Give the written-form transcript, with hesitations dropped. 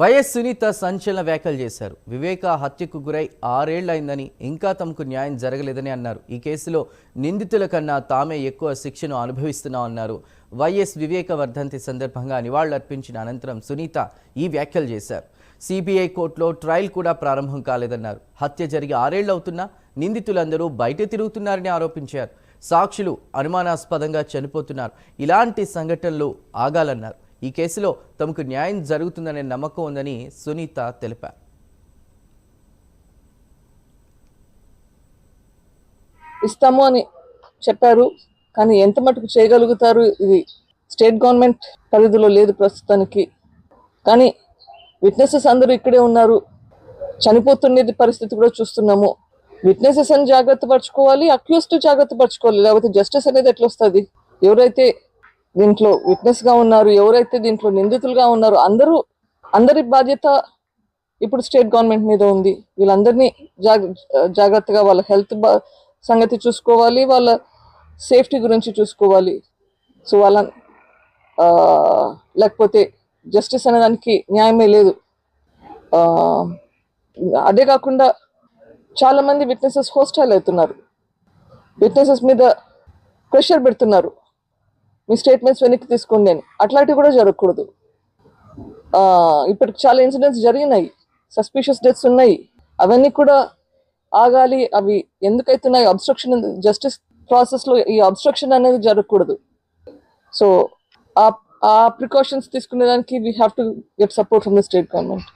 YS Sunitha సంచలన వ్యాఖ్యలు చేశారు. వివేక హత్యకు గురై 6 ఏళ్లైందని ఇంకా తమకు న్యాయం జరగలేదని అన్నారు. ఈ కేసులో నిందితుల కన్నా తామే ఎక్కువ శిక్షను అనుభవిస్తున్నామన్నారు. వైఎస్ వివేక వర్ధంతి సందర్భంగా నివాళులర్పించిన అనంతరం సునీత ఈ వ్యాఖ్యలు చేశారు. సిబిఐ కోర్టులో ట్రయల్ కూడా ప్రారంభం కాలేదన్నారు. హత్య జరిగి 6 ఏళ్లవుతున్నా నిందితులందరూ బయట తిరుగుతున్నారని ఆరోపించారు. సాక్షులు అనుమానాస్పదంగా చనిపోతున్నారు. ఇలాంటి సంఘటనలు ఆగాలన్నారు. ఈ కేసులో తమకు న్యాయం జరుగుతుందనే నమ్మకం ఉందని సునీత తెలిపారు. ఇస్తాము అని చెప్పారు, కానీ ఎంత మటుకు చేయగలుగుతారు ఇది స్టేట్ గవర్నమెంట్ పరిధిలో లేదు ప్రస్తుతానికి. కానీ విట్నెసెస్ అందరూ ఇక్కడే ఉన్నారు, చనిపోతున్నది పరిస్థితి కూడా చూస్తున్నాము. విట్నెసెస్ అని జాగ్రత్త పరచుకోవాలి, అక్యూస్డ్ జాగ్రత్త పరచుకోవాలి, లేకపోతే జస్టిస్ అనేది ఎట్లా వస్తుంది? ఎవరైతే దీంట్లో విట్నెస్ గా ఉన్నారు, ఎవరైతే దీంట్లో నిందితులుగా ఉన్నారు, అందరి బాధ్యత ఇప్పుడు స్టేట్ గవర్నమెంట్ మీద ఉంది. వీళ్ళందరినీ జాగ్రత్తగా వాళ్ళ హెల్త్ సంగతి చూసుకోవాలి, వాళ్ళ సేఫ్టీ గురించి చూసుకోవాలి. సో వాళ్ళ లేకపోతే జస్టిస్ అనేదానికి న్యాయమే లేదు. అదే కాకుండా చాలా మంది విట్నెసెస్ హోస్టైల్ అవుతున్నారు, విట్నెసెస్ మీద ప్రెషర్ పెడుతున్నారు, మీ స్టేట్మెంట్స్ వెనక్కి తీసుకోండి అని. అట్లాంటివి కూడా జరగకూడదు. ఇప్పటికి చాలా ఇన్సిడెంట్స్ జరిగినాయి, సస్పిషియస్ డెత్స్ ఉన్నాయి, అవన్నీ కూడా ఆగాలి. అవి ఎందుకైతున్నాయి? అబ్స్ట్రక్షన్, జస్టిస్ ప్రాసెస్లో ఈ అబ్స్ట్రక్షన్ అనేది జరగకూడదు. సో ఆ ప్రికాషన్స్ తీసుకునేదానికి we have to get support from the state government.